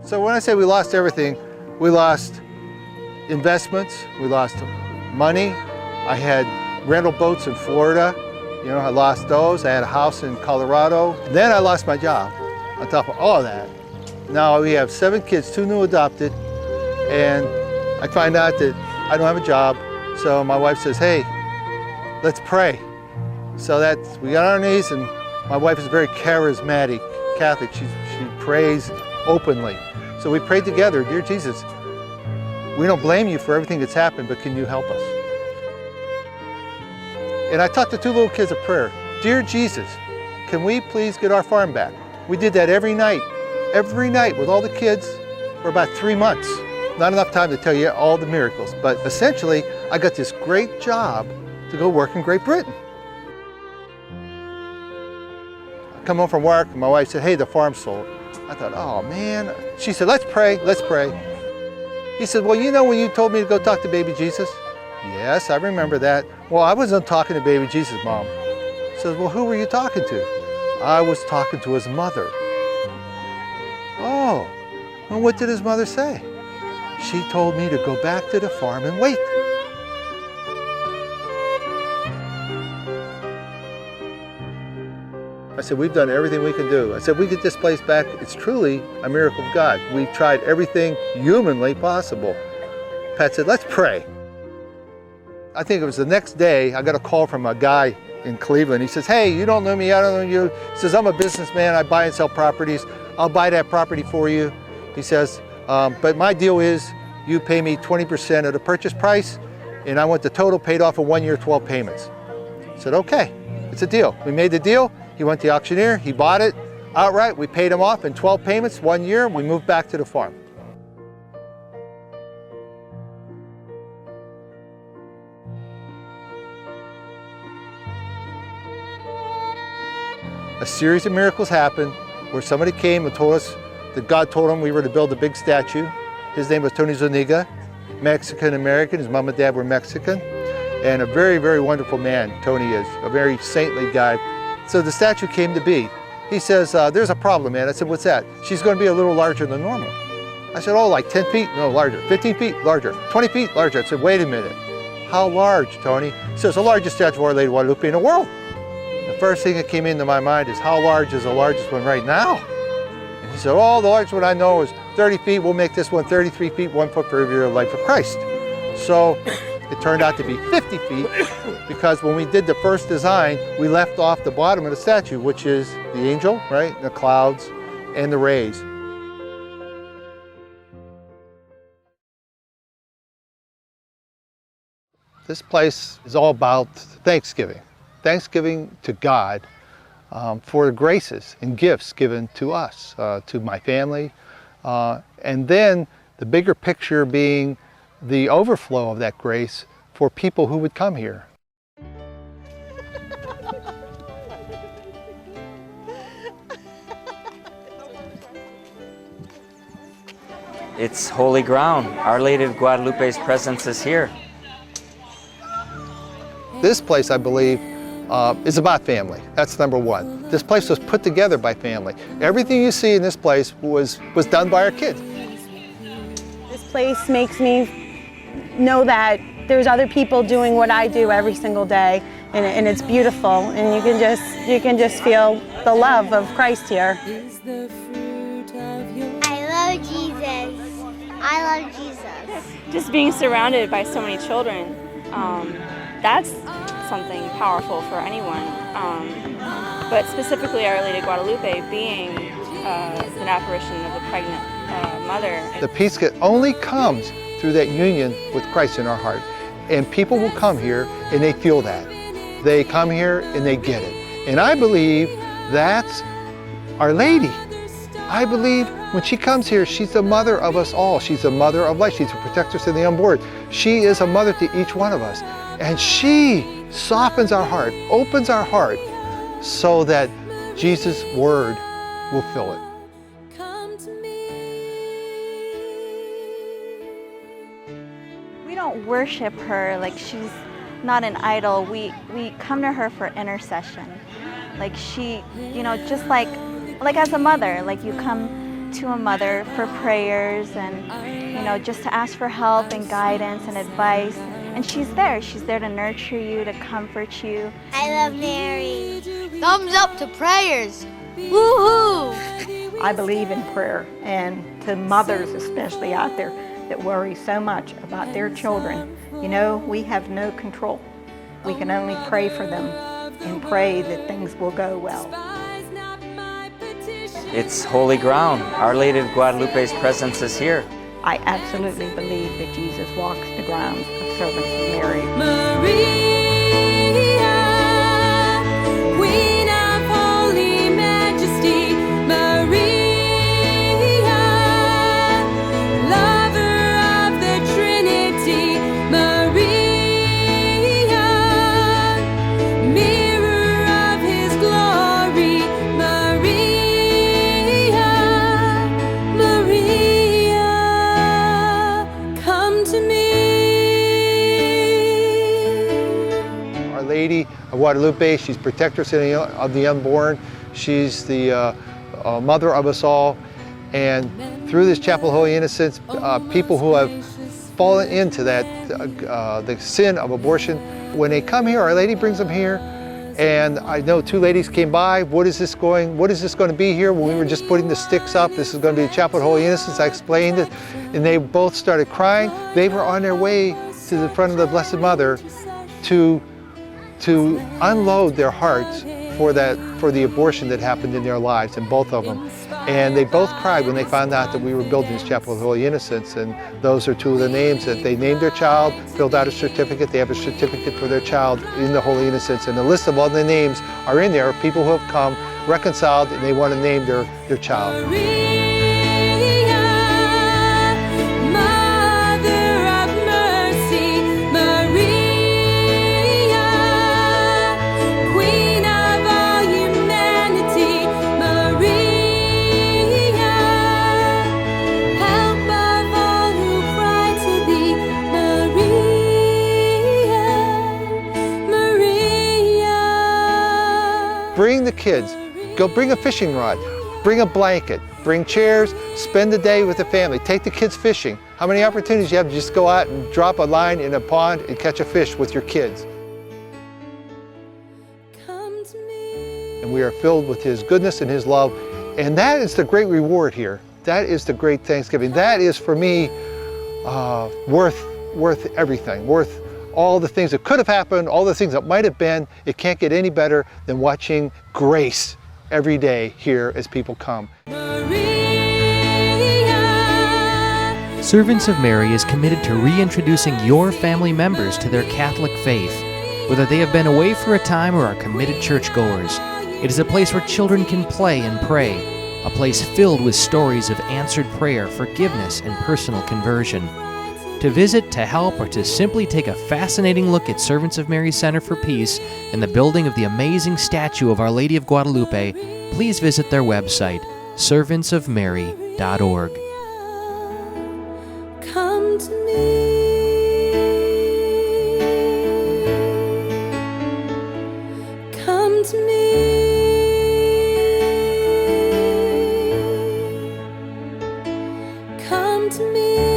So when I say we lost everything, we lost investments, we lost money. I had rental boats in Florida. You know, I lost those. I had a house in Colorado. Then I lost my job on top of all of that. Now we have 7 kids, 2 new adopted, and I find out that I don't have a job. So my wife says, hey, let's pray. So we got on our knees, and my wife is very charismatic Catholic. She prays openly. So we prayed together, dear Jesus, we don't blame you for everything that's happened, but can you help us? And I taught the 2 little kids a prayer. Dear Jesus, can we please get our farm back? We did that every night with all the kids for about 3 months. Not enough time to tell you all the miracles, but essentially I got this great job to go work in Great Britain. I come home from work and my wife said, hey, the farm's sold. I thought, oh man. She said, let's pray, let's pray. He said, well, you know when you told me to go talk to baby Jesus? Yes, I remember that. Well, I wasn't talking to baby Jesus, Mom. He says, well, who were you talking to? I was talking to his mother. Oh, well, what did his mother say? She told me to go back to the farm and wait. I said, we've done everything we can do. I said, we get this place back. It's truly a miracle of God. We've tried everything humanly possible. Pat said, let's pray. I think it was the next day, I got a call from a guy in Cleveland. He says, hey, you don't know me, I don't know you. He says, I'm a businessman, I buy and sell properties. I'll buy that property for you. He says, but my deal is you pay me 20% of the purchase price, and I want the total paid off in 1 year, 12 payments. I said, okay, it's a deal. We made the deal. He went to the auctioneer, he bought it outright. We paid him off in 12 payments, 1 year. We moved back to the farm. A series of miracles happened where somebody came and told us that God told him we were to build a big statue. His name was Tony Zuniga, Mexican-American. His mom and dad were Mexican. And a very, very wonderful man, Tony is, a very saintly guy. So the statue came to be. He says, there's a problem, man. I said, what's that? She's going to be a little larger than normal. I said, oh, like 10 feet? No, larger. 15 feet? Larger. 20 feet? Larger. I said, wait a minute. How large, Tony? He says, the largest statue of Our Lady of Guadalupe in the world. The first thing that came into my mind is, how large is the largest one right now? And he said, oh, the largest one I know is 30 feet. We'll make this one 33 feet, 1 foot for every life of Christ. So it turned out to be 50 feet because when we did the first design, we left off the bottom of the statue, which is the angel, right? The clouds and the rays. This place is all about Thanksgiving. Thanksgiving to God for the graces and gifts given to us, to my family, and then the bigger picture being the overflow of that grace for people who would come here. It's holy ground. Our Lady of Guadalupe's presence is here. This place, I believe, is about family. That's number one. This place was put together by family. Everything you see in this place was done by our kids. This place makes me know that there's other people doing what I do every single day, and it's beautiful, and you can just feel the love of Christ here. I love Jesus. I love Jesus. Just being surrounded by so many children, that's something powerful for anyone. But specifically Our Lady of Guadalupe being an apparition of the pregnant mother. The peace only comes through that union with Christ in our heart. And people will come here and they feel that. They come here and they get it. And I believe that's Our Lady. I believe when she comes here, she's the mother of us all. She's the mother of life. She's a protector to the unborn. She is a mother to each one of us. And she softens our heart, opens our heart so that Jesus' word will fill it. We don't worship her like she's not an idol. We come to her for intercession. Like she, you know, just like as a mother, like you come to a mother for prayers and, you know, just to ask for help and guidance and advice. And she's there to nurture you, to comfort you. I love Mary. Thumbs up to prayers. Woohoo! I believe in prayer, and to mothers especially out there that worry so much about their children. You know, we have no control. We can only pray for them and pray that things will go well. It's holy ground. Our Lady of Guadalupe's presence is here. I absolutely believe that Jesus walks the grounds of Servants of Mary. Queen of holy majesty, Maria, lover of the Trinity, Maria, mirror of his glory, Maria, Maria, come to me. Our Lady of Guadalupe, she's protectress of the unborn. She's the mother of us all. And through this Chapel of Holy Innocents, people who have fallen into that, the sin of abortion, when they come here, Our Lady brings them here. And I know two ladies came by. What is this going to be here? When we were just putting the sticks up, this is going to be the Chapel of Holy Innocents. I explained it, and they both started crying. They were on their way to the front of the Blessed Mother to unload their hearts for the abortion that happened in their lives, and both of them. And they both cried when they found out that we were building this Chapel of Holy Innocents, and those are two of the names that they named their child, filled out a certificate. They have a certificate for their child in the Holy Innocents, and the list of all the names are in there, people who have come, reconciled, and they want to name their child. Bring the kids, go bring a fishing rod, bring a blanket, bring chairs, spend the day with the family, take the kids fishing. How many opportunities you have to just go out and drop a line in a pond and catch a fish with your kids? And we are filled with His goodness and His love, and that is the great reward here. That is the great Thanksgiving. That is for me worth everything, worth all the things that could have happened, all the things that might have been. It can't get any better than watching grace every day here as people come. Servants of Mary is committed to reintroducing your family members to their Catholic faith, whether they have been away for a time or are committed churchgoers. It is a place where children can play and pray, a place filled with stories of answered prayer, forgiveness, and personal conversion. To visit, to help, or to simply take a fascinating look at Servants of Mary Center for Peace and the building of the amazing statue of Our Lady of Guadalupe, please visit their website, servantsofmary.org. Come to me. Come to me. Come to me.